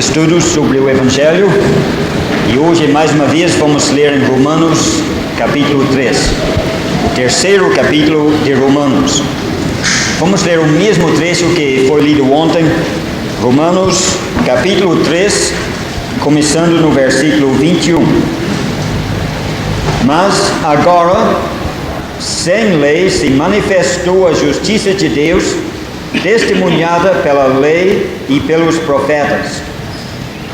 estudos sobre o Evangelho e hoje mais uma vez vamos ler em Romanos capítulo 3, o terceiro capítulo de Romanos. Vamos ler o mesmo trecho que foi lido ontem, Romanos capítulo 3, começando no versículo 21. Mas agora, sem lei, se manifestou a justiça de Deus, testemunhada pela lei e pelos profetas.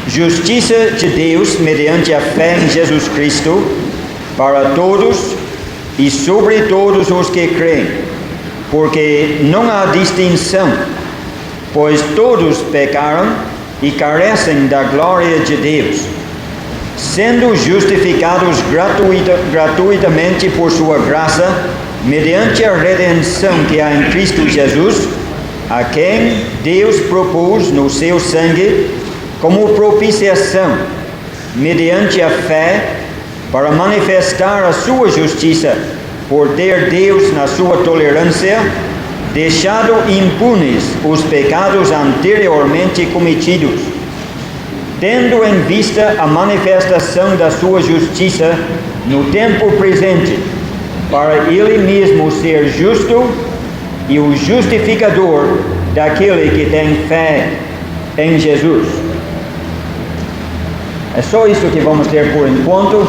Justiça de Deus mediante a fé em Jesus Cristo para todos e sobre todos os que creem, porque não há distinção, pois todos pecaram e carecem da glória de Deus, sendo justificados gratuitamente por sua graça, mediante a redenção que há em Cristo Jesus, a quem Deus propôs no seu sangue como propiciação, mediante a fé, para manifestar a sua justiça, por ter Deus, na sua tolerância, deixado impunes os pecados anteriormente cometidos, tendo em vista a manifestação da sua justiça no tempo presente, para Ele mesmo ser justo e o justificador daquele que tem fé em Jesus. É só isso que vamos ter por enquanto,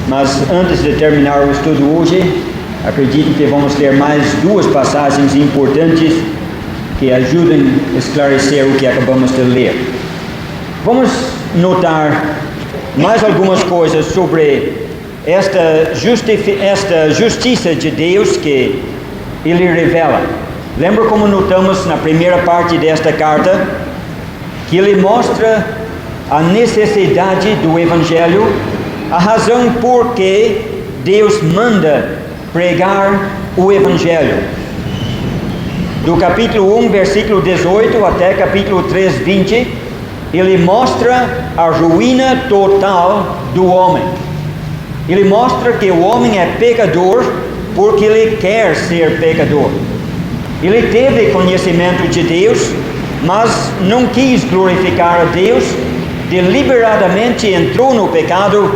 mas antes de terminar o estudo hoje, acredito que vamos ter mais duas passagens importantes que ajudem a esclarecer o que acabamos de ler. Vamos notar mais algumas coisas sobre esta justiça de Deus que Ele revela. Lembra como notamos na primeira parte desta carta, que Ele mostra a necessidade do Evangelho, a razão por que Deus manda pregar o Evangelho. Do capítulo 1, versículo 18 até capítulo 3, 20, Ele mostra a ruína total do homem. Ele mostra que o homem é pecador porque ele quer ser pecador. Ele teve conhecimento de Deus, mas não quis glorificar a Deus, deliberadamente entrou no pecado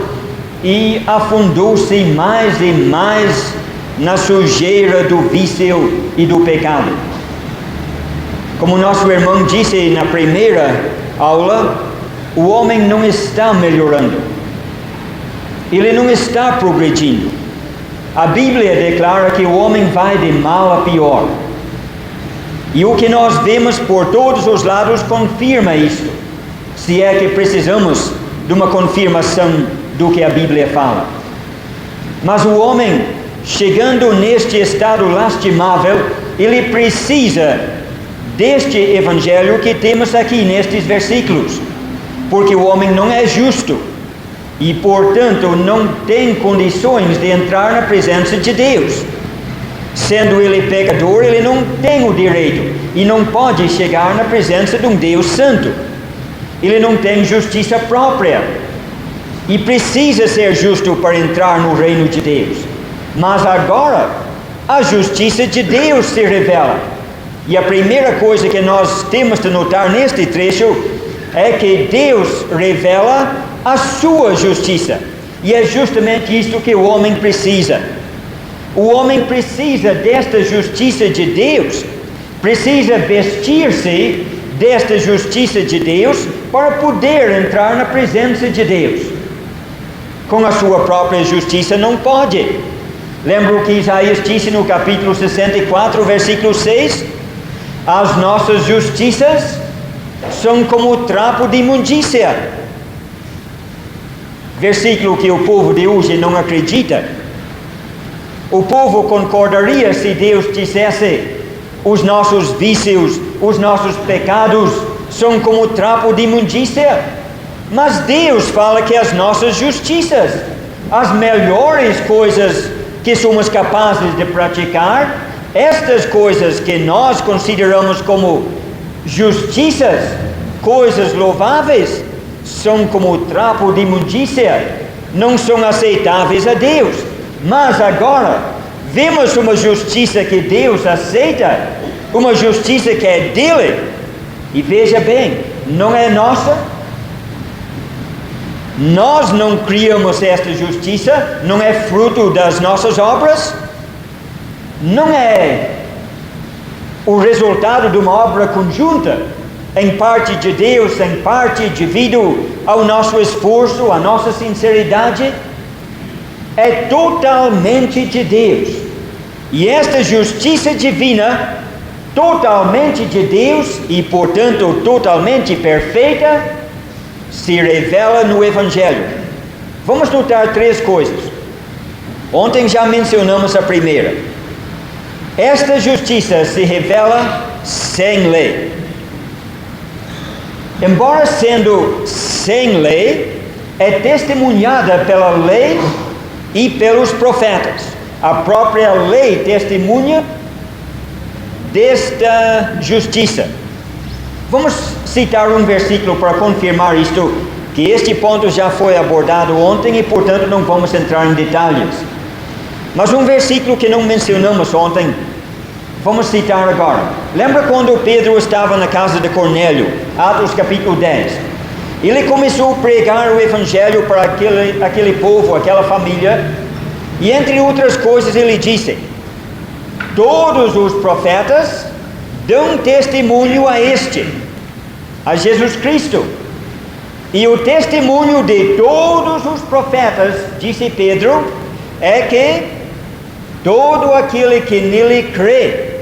e afundou-se mais e mais na sujeira do vício e do pecado. Como nosso irmão disse na primeira aula, o homem não está melhorando, ele não está progredindo. A Bíblia declara que o homem vai de mal a pior, e o que nós vemos por todos os lados confirma isto, se é que precisamos de uma confirmação do que a Bíblia fala. Mas o homem, chegando neste estado lastimável, ele precisa deste Evangelho que temos aqui nestes versículos, porque o homem não é justo e, portanto, não tem condições de entrar na presença de Deus. Sendo ele pecador, ele não tem o direito e não pode chegar na presença de um Deus santo. Ele não tem justiça própria e precisa ser justo para entrar no reino de Deus. Mas agora a justiça de Deus se revela. E a primeira coisa que nós temos de notar neste trecho é que Deus revela a sua justiça. E é justamente isto que o homem precisa. O homem precisa desta justiça de Deus, precisa vestir-se desta justiça de Deus para poder entrar na presença de Deus. Com a sua própria justiça não pode. Lembra o que Isaías disse no capítulo 64, versículo 6? As nossas justiças são como trapo de imundícia. Versículo que o povo de hoje não acredita. O povo concordaria se Deus dissesse: os nossos vícios, os nossos pecados são como trapo de imundícia. Mas Deus fala que as nossas justiças, as melhores coisas que somos capazes de praticar, estas coisas que nós consideramos como justiças, coisas louváveis, são como trapo de imundícia, não são aceitáveis a Deus. Mas agora vemos uma justiça que Deus aceita, uma justiça que é dele, e veja bem, não é nossa, Nós não criamos esta justiça, não é fruto das nossas obras, não é o resultado de uma obra conjunta, em parte de Deus, em parte devido ao nosso esforço, à nossa sinceridade. É totalmente de Deus. E esta justiça divina, totalmente de Deus e, portanto, totalmente perfeita, se revela no Evangelho. Vamos notar 3 coisas. Ontem já mencionamos a primeira. Esta justiça se revela sem lei. Embora sendo sem lei, é testemunhada pela lei e pelos profetas. A própria lei testemunha desta justiça. Vamos citar um versículo para confirmar isto, que este ponto já foi abordado ontem e, portanto, não vamos entrar em detalhes. Mas um versículo que não mencionamos ontem, vamos citar agora. Lembra quando Pedro estava na casa de Cornélio, Atos capítulo 10? Ele começou a pregar o Evangelho para aquele povo, aquela família, e entre outras coisas ele disse: todos os profetas dão testemunho a Jesus Cristo. E o testemunho de todos os profetas, disse Pedro, é que todo aquele que nele crê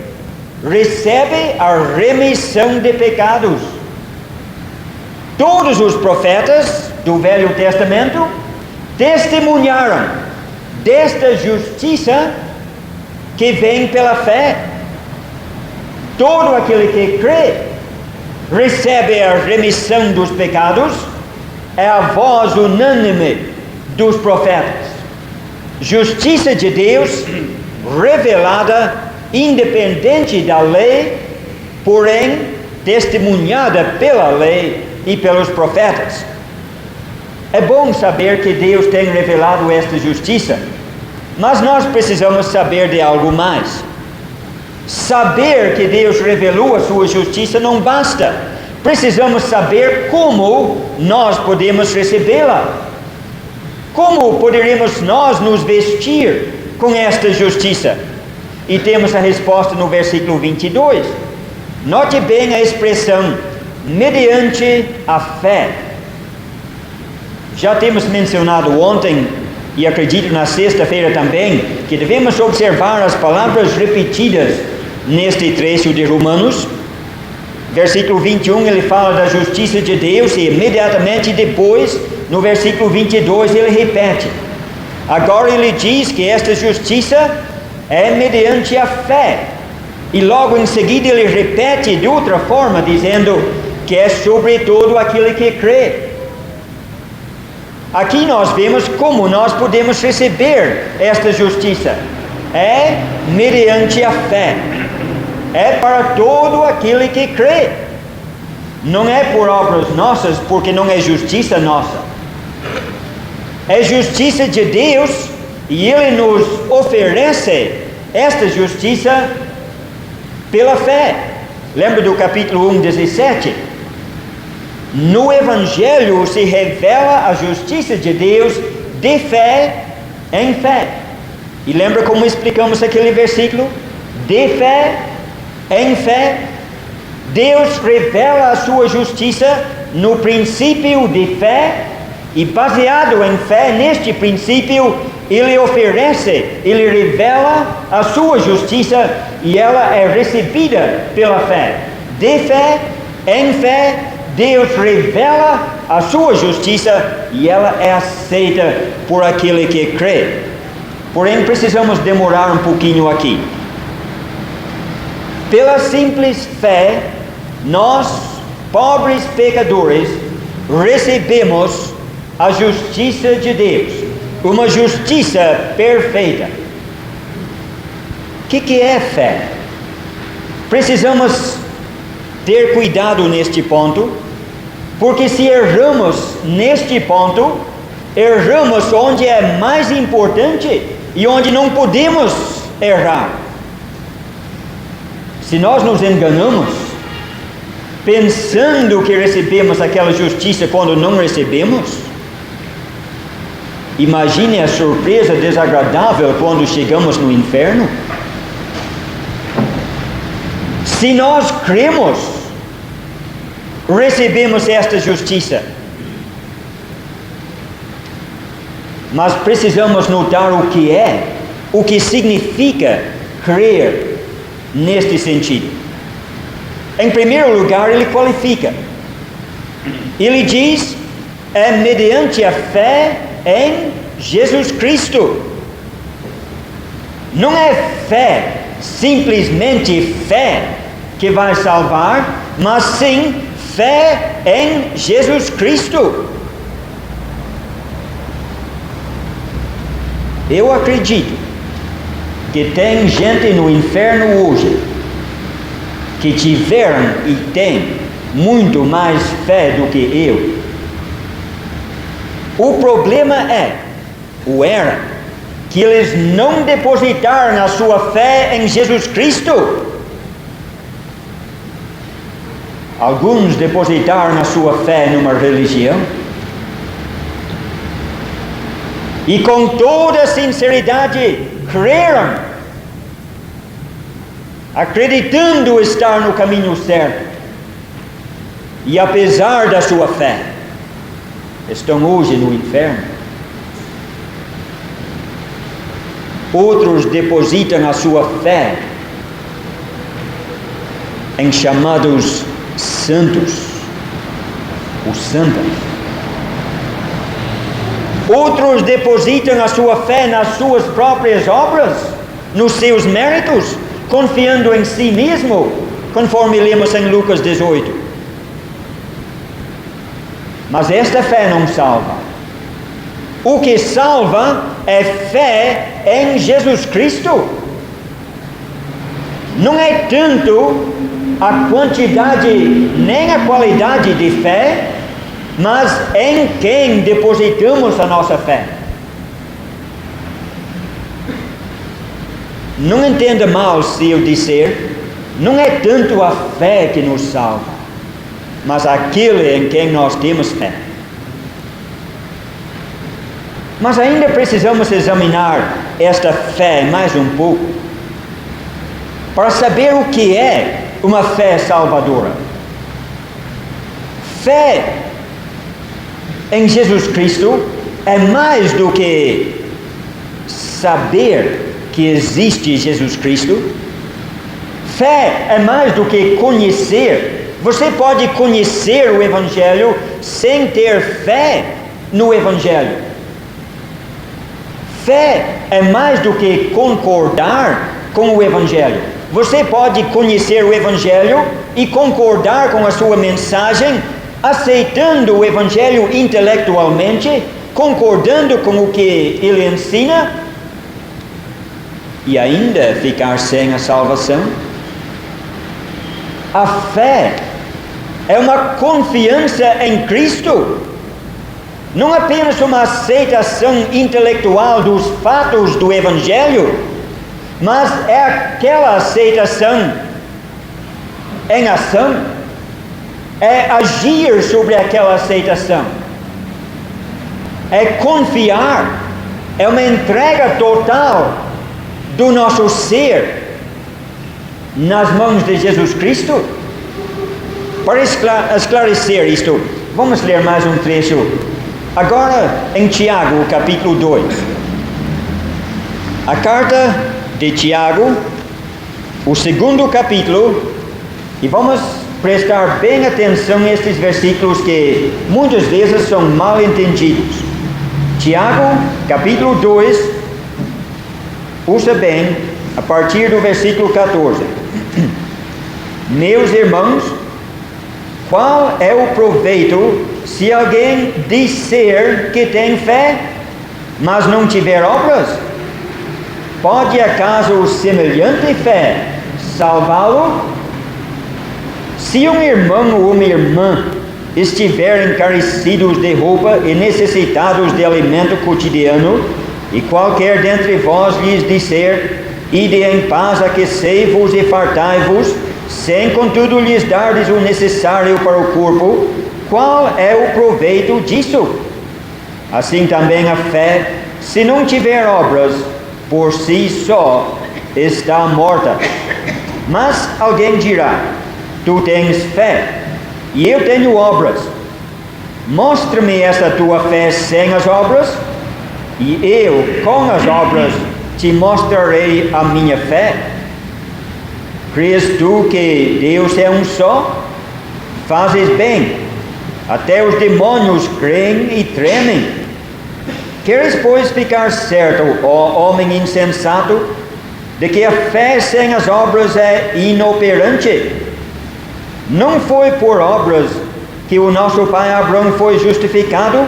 recebe a remissão de pecados. Todos os profetas do Velho Testamento testemunharam desta justiça que vem pela fé. Todo aquele que crê recebe a remissão dos pecados. É a voz unânime dos profetas. Justiça de Deus revelada, independente da lei, porém testemunhada pela lei e pelos profetas. É bom saber que Deus tem revelado esta justiça, mas nós precisamos saber de algo mais. Saber que Deus revelou a sua justiça não basta. Precisamos saber como nós podemos recebê-la. Como poderemos nós nos vestir com esta justiça? E temos a resposta no versículo 22. Note bem a expressão, mediante a fé. Já temos mencionado ontem, e acredito na sexta-feira também, que devemos observar as palavras repetidas neste trecho de Romanos. Versículo 21 ele fala da justiça de Deus, e imediatamente depois, no versículo 22, ele repete. Agora ele diz que esta justiça é mediante a fé, e logo em seguida ele repete de outra forma, dizendo que é sobre todo aquele que crê. Aqui nós vemos como nós podemos receber esta justiça. É mediante a fé. É para todo aquele que crê. Não é por obras nossas, porque não é justiça nossa. É justiça de Deus, e Ele nos oferece esta justiça pela fé. Lembra do capítulo 1, 17? No Evangelho se revela a justiça de Deus de fé em fé. E lembra como explicamos aquele versículo? De fé em fé. Deus revela a sua justiça no princípio de fé, e baseado em fé neste princípio, Ele oferece, Ele revela a sua justiça, e ela é recebida pela fé. De fé em fé, Deus revela a sua justiça, e ela é aceita por aquele que crê. Porém, precisamos demorar um pouquinho aqui. Pela simples fé, nós, pobres pecadores, recebemos a justiça de Deus, uma justiça perfeita. O que é fé? Precisamos ter cuidado neste ponto, porque se erramos neste ponto, erramos onde é mais importante e onde não podemos errar. Se nós nos enganamos, pensando que recebemos aquela justiça quando não recebemos, Imagine a surpresa desagradável quando chegamos no inferno. Se nós cremos, recebemos esta justiça. Mas precisamos notar o que significa crer neste sentido. Em primeiro lugar, ele qualifica. Ele diz, é mediante a fé em Jesus Cristo. Não é fé, simplesmente fé, que vai salvar, mas sim fé em Jesus Cristo. Eu acredito que tem gente no inferno hoje que tiveram e tem muito mais fé do que eu. O problema era que eles não depositaram a sua fé em Jesus Cristo. Alguns depositaram a sua fé numa religião e com toda sinceridade creram, acreditando estar no caminho certo, e apesar da sua fé, estão hoje no inferno. Outros depositam a sua fé em chamados santos, os santos. Outros depositam a sua fé nas suas próprias obras, nos seus méritos, confiando em si mesmo, conforme lemos em Lucas 18. Mas esta fé não salva. O que salva é fé em Jesus Cristo. Não é tanto a quantidade nem a qualidade de fé, mas em quem depositamos a nossa fé. Não entenda mal se eu disser, não é tanto a fé que nos salva, mas aquele em quem nós temos fé. Mas ainda precisamos examinar esta fé mais um pouco, para saber o que é uma fé salvadora. Fé em Jesus Cristo é mais do que saber que existe Jesus Cristo. Fé é mais do que conhecer. Você pode conhecer o Evangelho sem ter fé no Evangelho. Fé é mais do que concordar com o Evangelho. Você pode conhecer o Evangelho e concordar com a sua mensagem, aceitando o Evangelho intelectualmente, concordando com o que ele ensina, e ainda ficar sem a salvação. A fé é uma confiança em Cristo, não apenas uma aceitação intelectual dos fatos do Evangelho, mas é aquela aceitação em ação, é agir sobre aquela aceitação, é confiar, é uma entrega total do nosso ser nas mãos de Jesus Cristo. Para esclarecer isto, vamos ler mais um trecho agora em Tiago, capítulo 2. A carta de Tiago, o segundo capítulo, e vamos prestar bem atenção a estes versículos que muitas vezes são mal entendidos. Tiago, capítulo 2, ouça bem, a partir do versículo 14. Meus irmãos, qual é o proveito se alguém disser que tem fé, mas não tiver obras? Pode acaso semelhante fé salvá-lo? Se um irmão ou uma irmã estiverem carecidos de roupa e necessitados de alimento cotidiano, e qualquer dentre vós lhes disser: ide em paz, aquecei-vos e fartai-vos, sem contudo lhes dardes o necessário para o corpo, qual é o proveito disso? Assim também a fé, se não tiver obras, por si só está morta. Mas alguém dirá: tu tens fé, e eu tenho obras. Mostra-me essa tua fé sem as obras, e eu, com as obras, te mostrarei a minha fé. Crês tu que Deus é um só? Fazes bem. Até os demônios creem e tremem. Queres, pois, ficar certo, ó homem insensato, de que a fé sem as obras é inoperante? Não foi por obras que o nosso pai Abraão foi justificado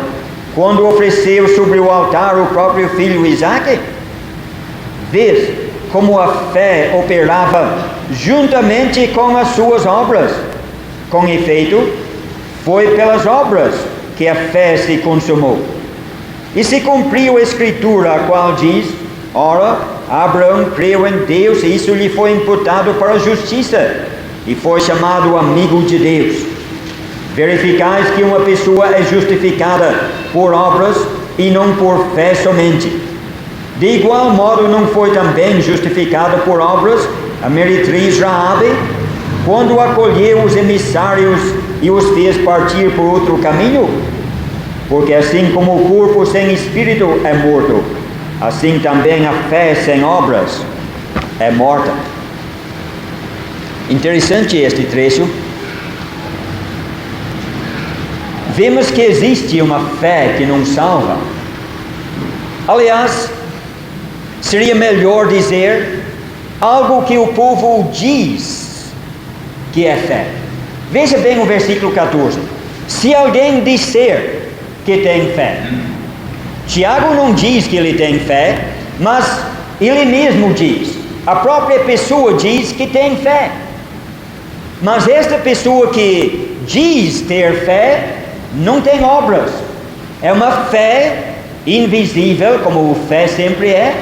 quando ofereceu sobre o altar o próprio filho Isaque? Vês como a fé operava juntamente com as suas obras. Com efeito, foi pelas obras que a fé se consumou. E se cumpriu a Escritura, a qual diz: ora, Abraão creu em Deus e isso lhe foi imputado para a justiça, e foi chamado amigo de Deus. Verificais que uma pessoa é justificada por obras e não por fé somente. De igual modo não foi também justificada por obras a meretriz Raabe, quando acolheu os emissários e os fez partir por outro caminho? Porque assim como o corpo sem espírito é morto, assim também a fé sem obras é morta. Interessante este trecho. Vemos que existe uma fé que não salva. Aliás, seria melhor dizer algo que o povo diz que é fé. Veja bem o versículo 14. Se alguém disser que tem fé, Tiago não diz que ele tem fé, mas ele mesmo diz, a própria pessoa diz que tem fé. Mas esta pessoa que diz ter fé não tem obras. É uma fé invisível, como fé sempre é,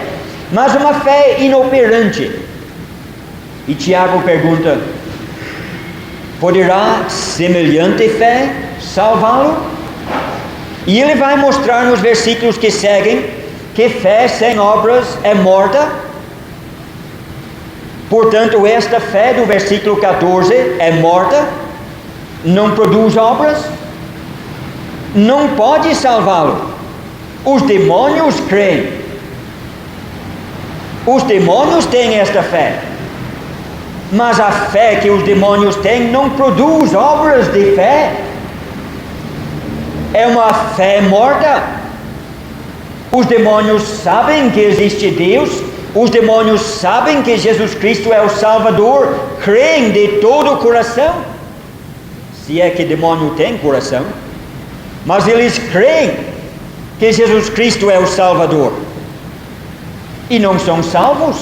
mas uma fé inoperante. E Tiago pergunta: poderá semelhante fé salvá-lo? E ele vai mostrar nos versículos que seguem que fé sem obras é morta. Portanto, esta fé do versículo 14 é morta, não produz obras, não pode salvá-lo. Os demônios creem. Os demônios têm esta fé. Mas a fé que os demônios têm não produz obras de fé. É uma fé morta. Os demônios sabem que existe Deus. Os demônios sabem que Jesus Cristo é o Salvador. Creem de todo o coração. Se é que demônio tem coração. Mas eles creem que Jesus Cristo é o Salvador. E não são salvos.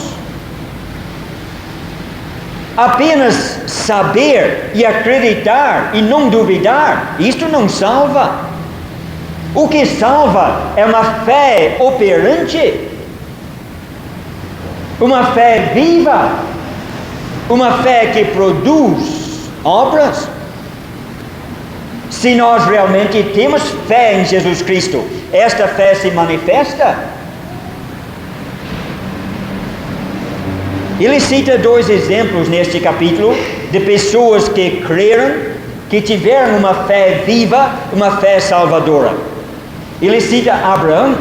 Apenas saber e acreditar e não duvidar, isto não salva. O que salva é uma fé operante, uma fé viva, uma fé que produz obras. Se nós realmente temos fé em Jesus Cristo, esta fé se manifesta. Ele cita dois exemplos neste capítulo de pessoas que creram, que tiveram uma fé viva, uma fé salvadora. Ele cita Abraão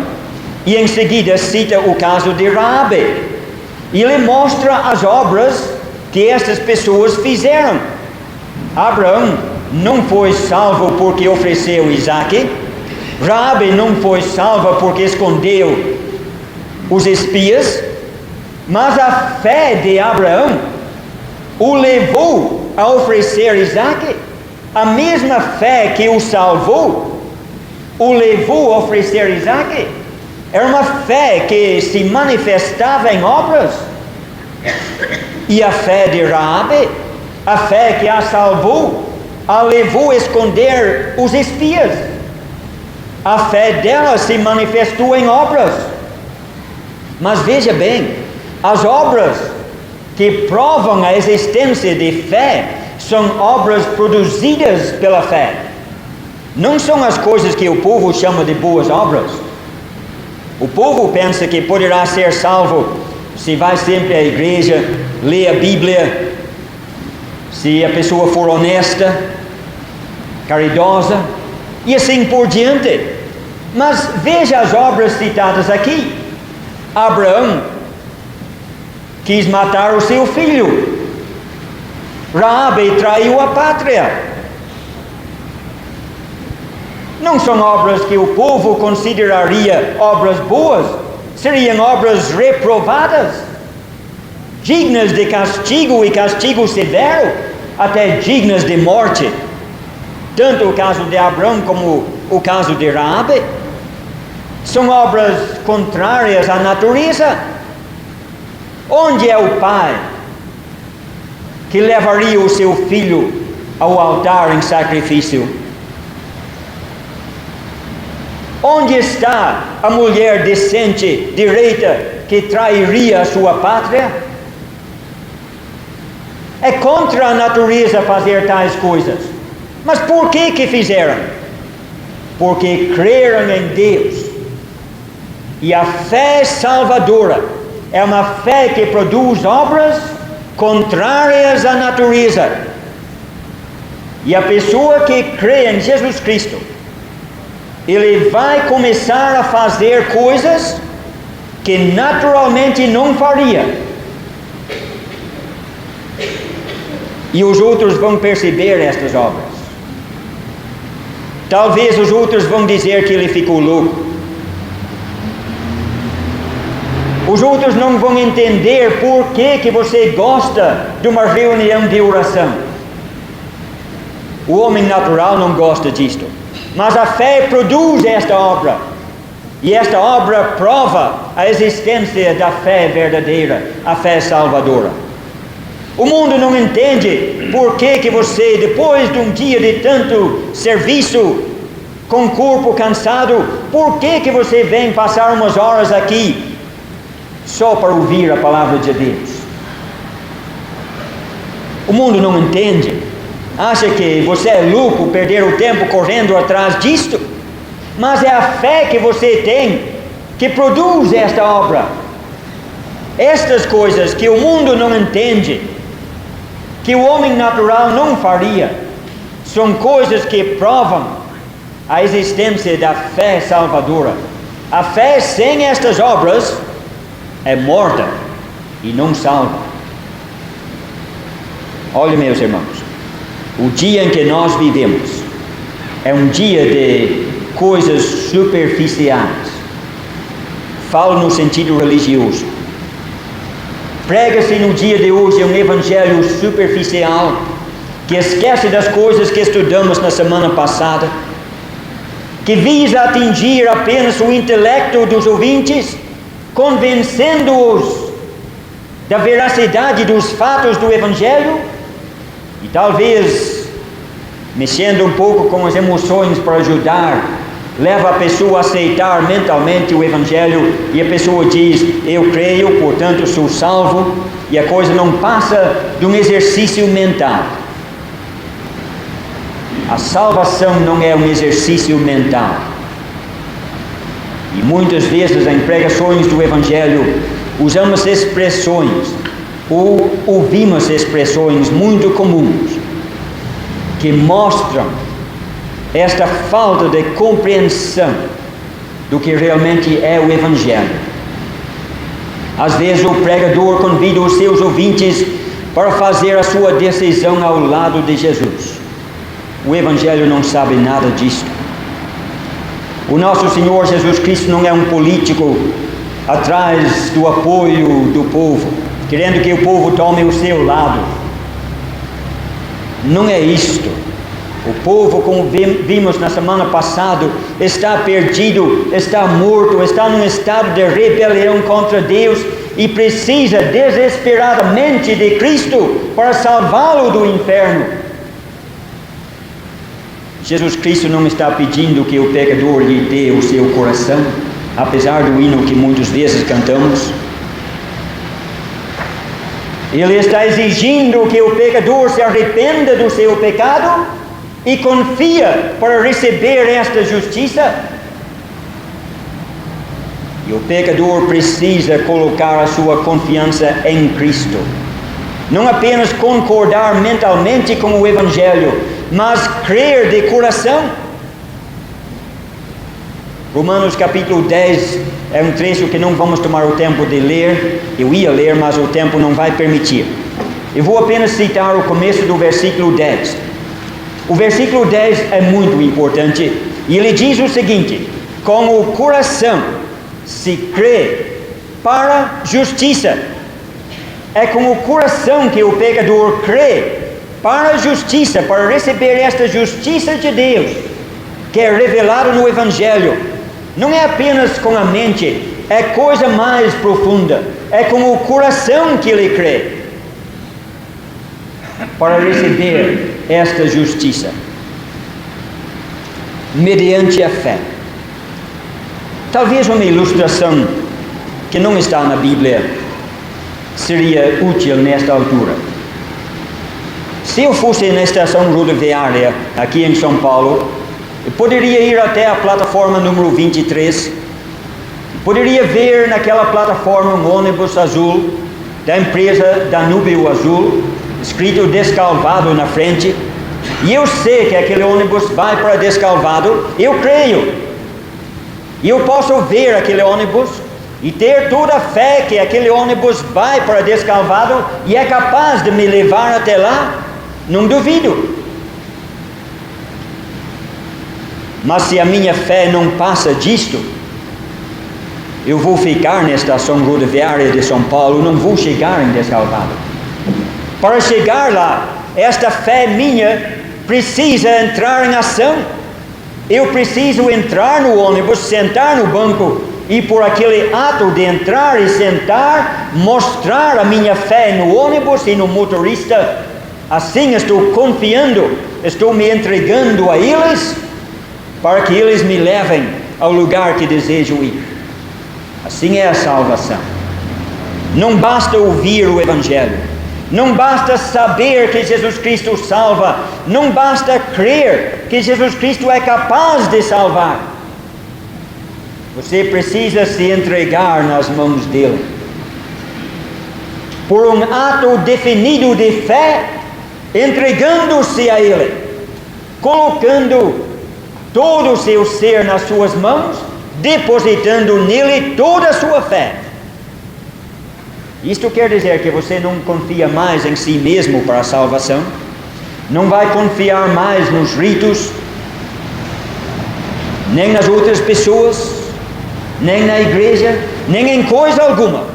e em seguida cita o caso de Raabe. E ele mostra as obras que estas pessoas fizeram. Abraão não foi salvo porque ofereceu Isaque. Raabe não foi salva porque escondeu os espias. Mas a fé de Abraão o levou a oferecer Isaque. A mesma fé que o salvou o levou a oferecer Isaque. Era uma fé que se manifestava em obras. E a fé de Raabe, a fé que a salvou, a levou a esconder os espias. A fé dela se manifestou em obras. Mas veja bem, as obras que provam a existência de fé são obras produzidas pela fé. não são as coisas que o povo chama de boas obras. O povo pensa que poderá ser salvo se vai sempre à igreja, lê a Bíblia, se a pessoa for honesta, caridosa e assim por diante. Mas veja as obras citadas aqui. Abraão quis matar o seu filho. Raabe traiu a pátria. Não são obras que o povo consideraria obras boas, seriam obras reprovadas, dignas de castigo e castigo severo, até dignas de morte. Tanto o caso de Abraão como o caso de Raabe são obras contrárias à natureza. Onde é o pai que levaria o seu filho ao altar em sacrifício? Onde está a mulher decente, direita, que trairia a sua pátria? É contra a natureza fazer tais coisas. Mas por que fizeram? Porque creram em Deus. E a fé salvadora é uma fé que produz obras contrárias à natureza. E a pessoa que crê em Jesus Cristo, ele vai começar a fazer coisas que naturalmente não faria. E os outros vão perceber estas obras. Talvez os outros vão dizer que ele ficou louco. Os outros não vão entender por que você gosta de uma reunião de oração. O homem natural não gosta disto. Mas a fé produz esta obra. E esta obra prova a existência da fé verdadeira, a fé salvadora. O mundo não entende por que você, depois de um dia de tanto serviço, com o corpo cansado, por que você vem passar umas horas aqui só para ouvir a palavra de Deus? O mundo não entende. Acha que você é louco perder o tempo correndo atrás disto? Mas é a fé que você tem que produz esta obra. Estas coisas que o mundo não entende, que o homem natural não faria, são coisas que provam a existência da fé salvadora. A fé sem estas obras é morta e não salva. Olha, meus irmãos, o dia em que nós vivemos é um dia de coisas superficiais. Falo no sentido religioso. Prega-se no dia de hoje um evangelho superficial, que esquece das coisas que estudamos na semana passada, que visa atingir apenas o intelecto dos ouvintes, convencendo-os da veracidade dos fatos do evangelho, e talvez, mexendo um pouco com as emoções para ajudar, leva a pessoa a aceitar mentalmente o evangelho, e a pessoa diz: eu creio, portanto sou salvo, e a coisa não passa de um exercício mental. A salvação não é um exercício mental. E muitas vezes em pregações do evangelho usamos expressões, ou ouvimos expressões muito comuns, que mostram esta falta de compreensão do que realmente é o evangelho. Às vezes o pregador convida os seus ouvintes para fazer a sua decisão ao lado de Jesus. O evangelho não sabe nada disso. O nosso Senhor Jesus Cristo não é um político atrás do apoio do povo, querendo que o povo tome o seu lado. Não é isto. O povo, como vimos na semana passada, está perdido, está morto, está num estado de rebelião contra Deus e precisa desesperadamente de Cristo para salvá-lo do inferno. Jesus Cristo não está pedindo que o pecador lhe dê o seu coração, apesar do hino que muitas vezes cantamos. Ele está exigindo que o pecador se arrependa do seu pecado e confia para receber esta justiça? E o pecador precisa colocar a sua confiança em Cristo. Não apenas concordar mentalmente com o Evangelho, mas crer de coração. Romanos capítulo 10 é um trecho que não vamos tomar o tempo de ler. Eu ia ler, mas o tempo não vai permitir. Eu vou apenas citar o começo do versículo 10. O versículo 10 é muito importante. E ele diz o seguinte: com o coração se crê para justiça. É com o coração que o pecador crê para a justiça, para receber esta justiça de Deus, que é revelada no Evangelho. Não é apenas com a mente, é coisa mais profunda. É com o coração que ele crê para receber esta justiça, mediante a fé. Talvez uma ilustração que não está na Bíblia seria útil nesta altura. Se eu fosse na estação rodoviária aqui em São Paulo, eu poderia ir até a plataforma número 23, poderia ver naquela plataforma um ônibus azul da empresa Danúbio Azul, escrito Descalvado na frente, e eu sei que aquele ônibus vai para Descalvado. Eu creio. E eu posso ver aquele ônibus e ter toda a fé que aquele ônibus vai para Descalvado e é capaz de me levar até lá. Não duvido. Mas se a minha fé não passa disto, eu vou ficar na estação rodoviária de São Paulo, não vou chegar em Descalvado. Para chegar lá, esta fé minha precisa entrar em ação. Eu preciso entrar no ônibus, sentar no banco e por aquele ato de entrar e sentar, mostrar a minha fé no ônibus e no motorista. Assim estou confiando, estou me entregando a eles para que eles me levem ao lugar que desejo ir. Assim é a salvação. Não basta ouvir o Evangelho. Não basta saber que Jesus Cristo salva. Não basta crer que Jesus Cristo é capaz de salvar. Você precisa se entregar nas mãos dele. Por um ato definido de fé, entregando-se a ele, colocando todo o seu ser nas suas mãos, depositando nele toda a sua fé. Isto quer dizer que você não confia mais em si mesmo para a salvação, não vai confiar mais nos ritos, nem nas outras pessoas, nem na igreja, nem em coisa alguma.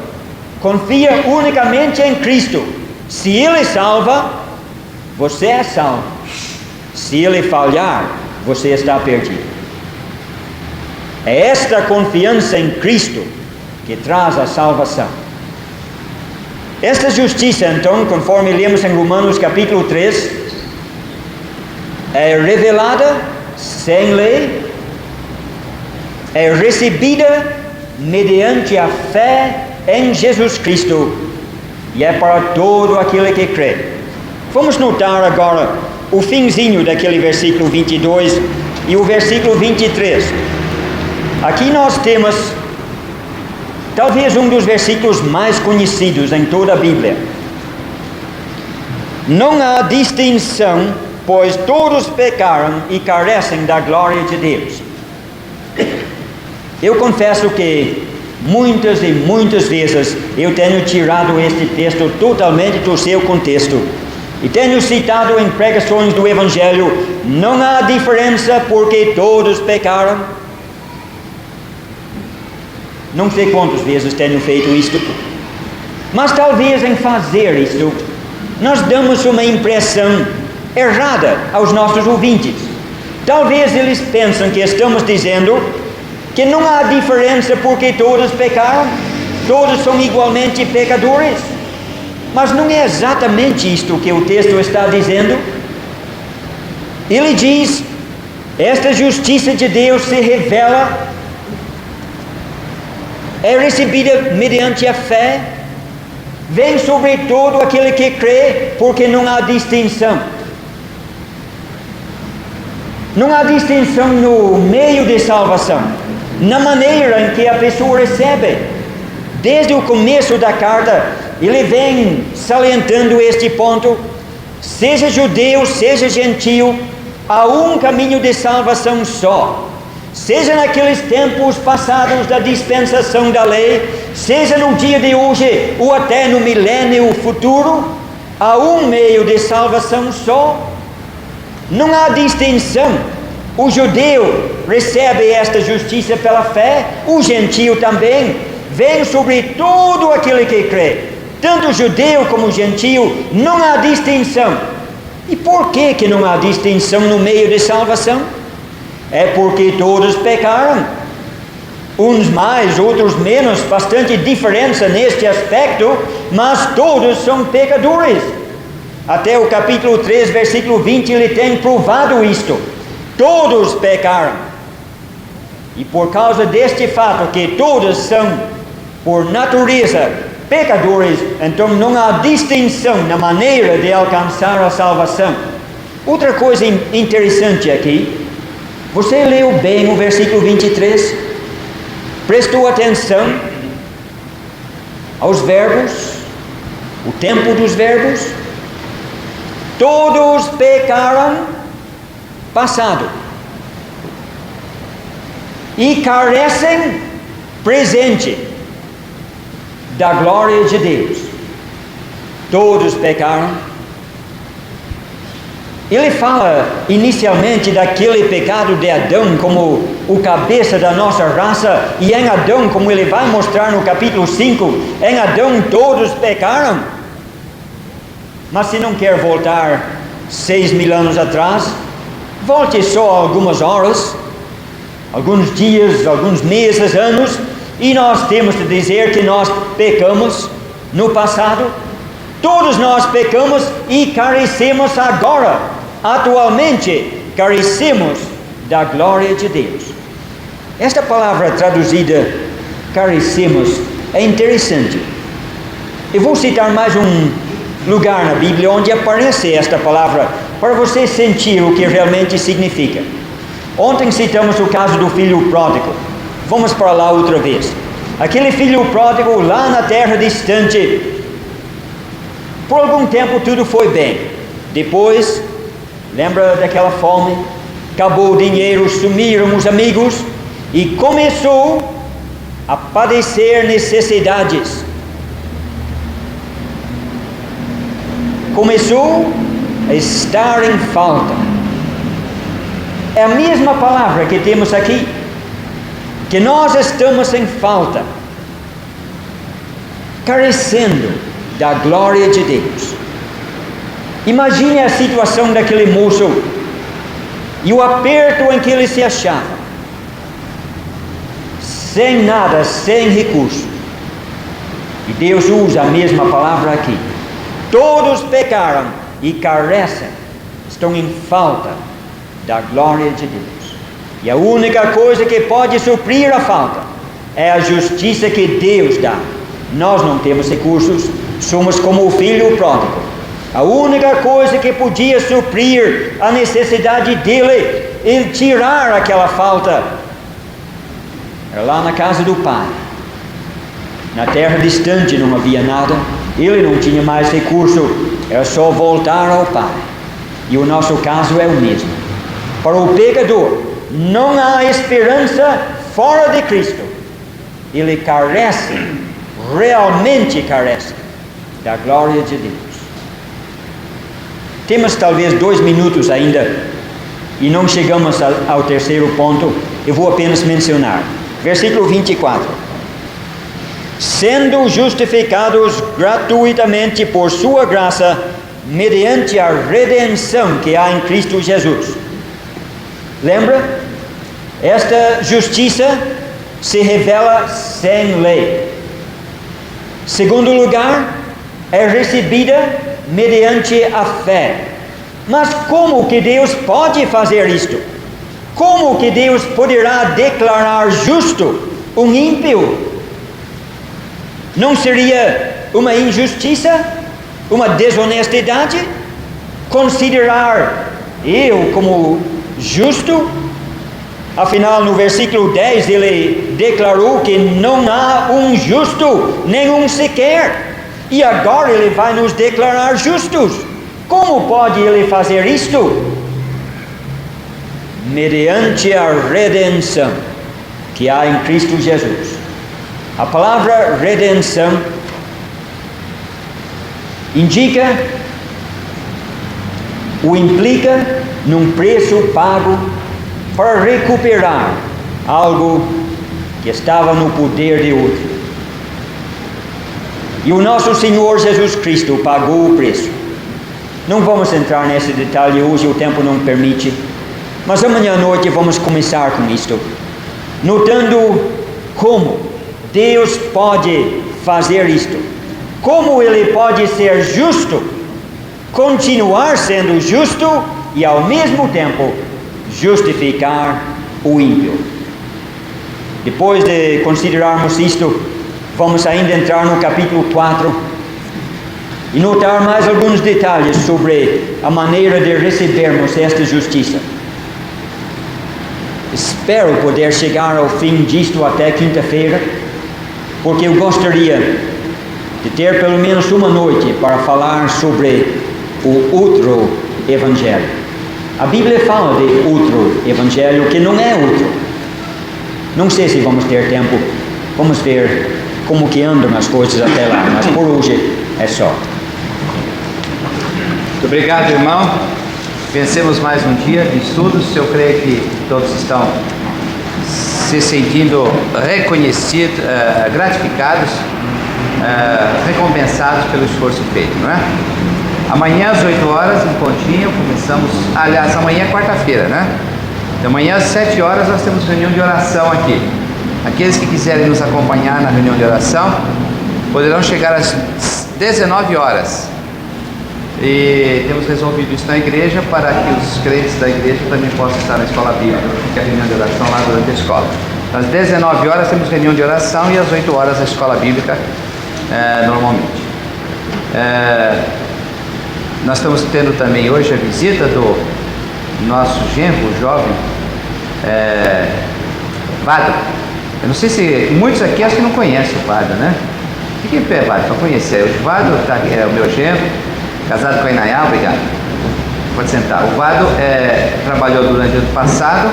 Confia unicamente em Cristo. Se Ele salva, você é salvo. Se Ele falhar, você está perdido. É esta confiança em Cristo que traz a salvação. Esta justiça, então, conforme lemos em Romanos capítulo 3, é revelada sem lei, é recebida mediante a fé em Jesus Cristo, e é para todo aquele que crê. Vamos notar agora o finzinho daquele versículo 22 e o versículo 23. Aqui nós temos talvez um dos versículos mais conhecidos em toda a Bíblia. Não há distinção, pois todos pecaram e carecem da glória de Deus. Eu confesso que muitas e muitas vezes eu tenho tirado este texto totalmente do seu contexto e tenho citado em pregações do Evangelho: não há diferença porque todos pecaram. Não sei quantas vezes tenho feito isto, mas talvez em fazer isto nós damos uma impressão errada aos nossos ouvintes. Talvez eles pensem que estamos dizendo que não há diferença porque todos pecaram, todos são igualmente pecadores. Mas não é exatamente isto que o texto está dizendo. Ele diz: esta justiça de Deus se revela, é recebida mediante a fé, vem sobre todo aquele que crê, porque não há distinção. Não há distinção no meio de salvação, na maneira em que a pessoa recebe. Desde o começo da carta, ele vem salientando este ponto: seja judeu, seja gentio, há um caminho de salvação só. Seja naqueles tempos passados da dispensação da lei, seja no dia de hoje ou até no milênio futuro, há um meio de salvação só. Não há distinção. O judeu recebe esta justiça pela fé, o gentio também. Vem sobre todo aquele que crê, tanto judeu como gentio, não há distinção. E por que não há distinção no meio de salvação? É porque todos pecaram, uns mais, outros menos, bastante diferença neste aspecto, mas todos são pecadores. Até o capítulo 3, versículo 20, ele tem provado isto. Todos pecaram. E por causa deste fato que todos são, por natureza, pecadores, então não há distinção na maneira de alcançar a salvação. Outra coisa interessante aqui, você leu bem o versículo 23? Prestou atenção aos verbos, o tempo dos verbos? Todos pecaram, passado, e carecem, presente, da glória de Deus. Todos pecaram. Ele fala inicialmente daquele pecado de Adão como o cabeça da nossa raça, e em Adão, como ele vai mostrar no capítulo 5, em Adão todos pecaram. Mas se não quer voltar 6.000 anos atrás, volte só algumas horas, alguns dias, alguns meses, anos, e nós temos de dizer que nós pecamos no passado. Todos nós pecamos e carecemos agora. Atualmente, carecemos da glória de Deus. Esta palavra traduzida, carecemos, é interessante. Eu vou citar mais um lugar na Bíblia onde aparece esta palavra, para você sentir o que realmente significa. Ontem citamos o caso do filho pródigo. Vamos para lá outra vez. Aquele filho pródigo lá na terra distante, por algum tempo tudo foi bem. Depois, lembra daquela fome? Acabou o dinheiro, sumiram os amigos e começou a padecer necessidades. Começou a estar em falta. É a mesma palavra que temos aqui, que nós estamos em falta, carecendo da glória de Deus. Imagine a situação daquele moço e o aperto em que ele se achava, sem nada, sem recurso. E Deus usa a mesma palavra aqui. Todos pecaram e carecem, estão em falta da glória de Deus. E a única coisa que pode suprir a falta é a justiça que Deus dá. Nós não temos recursos, somos como o filho pródigo. A única coisa que podia suprir a necessidade dele e tirar aquela falta era lá na casa do pai. Na terra distante não havia nada, ele não tinha mais recurso, era só voltar ao pai. E o nosso caso é o mesmo. Para o pecador, não há esperança fora de Cristo. Ele carece, realmente carece, da glória de Deus. Temos talvez 2 minutos ainda e não chegamos ao terceiro ponto. Eu vou apenas mencionar. Versículo 24. Sendo justificados gratuitamente por sua graça, mediante a redenção que há em Cristo Jesus. Lembra? Esta justiça se revela sem lei. Segundo lugar, é recebida mediante a fé. Mas como que Deus pode fazer isto? Como que Deus poderá declarar justo um ímpio? Não seria uma injustiça, uma desonestidade? Considerar eu como justo? Afinal, no versículo 10, ele declarou que não há um justo, nenhum sequer. E agora ele vai nos declarar justos. Como pode ele fazer isto? Mediante a redenção que há em Cristo Jesus. A palavra redenção indica ou implica num preço pago para recuperar algo que estava no poder de outro. E o nosso Senhor Jesus Cristo pagou o preço. Não vamos entrar nesse detalhe hoje, o tempo não permite. Mas amanhã à noite vamos começar com isto, notando como Deus pode fazer isto, como Ele pode ser justo, continuar sendo justo e ao mesmo tempo justificar o ímpio. Depois de considerarmos isto, vamos ainda entrar no capítulo 4 e notar mais alguns detalhes sobre a maneira de recebermos esta justiça. Espero poder chegar ao fim disto até quinta-feira, porque eu gostaria de ter pelo menos uma noite para falar sobre o outro evangelho. A Bíblia fala de outro evangelho que não é outro. Não sei se vamos ter tempo, vamos ver como que andam as coisas até lá, mas por hoje é só. Muito obrigado, irmão. Vencemos mais um dia de estudos. Eu creio que todos estão se sentindo reconhecidos, gratificados, recompensados pelo esforço feito, não é? Amanhã às 8 horas, em pontinho, começamos. Aliás, amanhã é quarta-feira, né? Então, amanhã às 7 horas nós temos reunião de oração aqui. Aqueles que quiserem nos acompanhar na reunião de oração poderão chegar às 19 horas. E temos resolvido isso na igreja para que os crentes da igreja também possam estar na escola bíblica, porque a reunião de oração lá durante a escola. Às 19 horas temos reunião de oração e às 8 horas a escola bíblica normalmente. Nós estamos tendo também hoje a visita do nosso genro jovem, Vado. Eu não sei se muitos aqui acho que não conhecem o Vado, né? Fique em pé, Vado, para conhecer. O Vado é o meu genro, casado com a Inayá, obrigado. Pode sentar. O Vado trabalhou durante o ano passado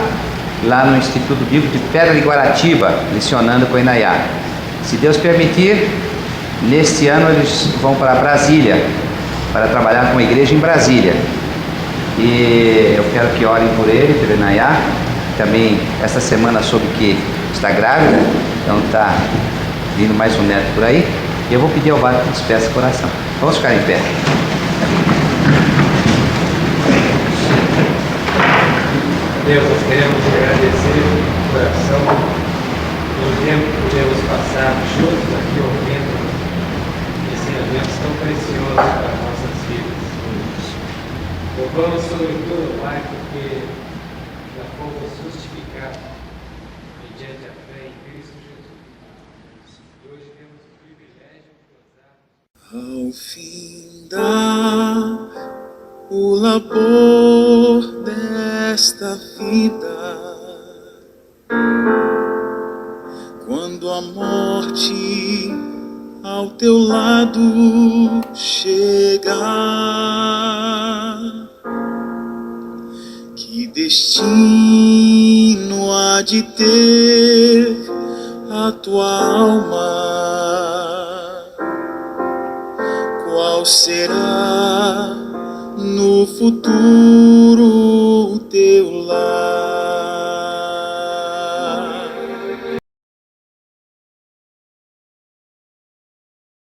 lá no Instituto Bíblico de Pedra de Guaratiba, lecionando com a Inayá. Se Deus permitir, neste ano eles vão para Brasília, para trabalhar com a igreja em Brasília. E eu quero que orem por ele, pela Inayá. Também essa semana soube que está grávida, então está vindo mais um neto por aí. E eu vou pedir ao Vado que despeça o coração. Vamos ficar em pé. Deus, nós queremos agradecer de coração pelo tempo que podemos passar juntos aqui ouvindo ensinamentos tão preciosos para as nossas vidas. Louvamos sobretudo, Pai, porque já fomos justificados mediante a fé em Cristo Jesus. E hoje temos o privilégio de gozar. Ao findar o labor desta vida, quando a morte ao teu lado chegar, que destino há de ter a tua alma? Qual será no futuro teu lar?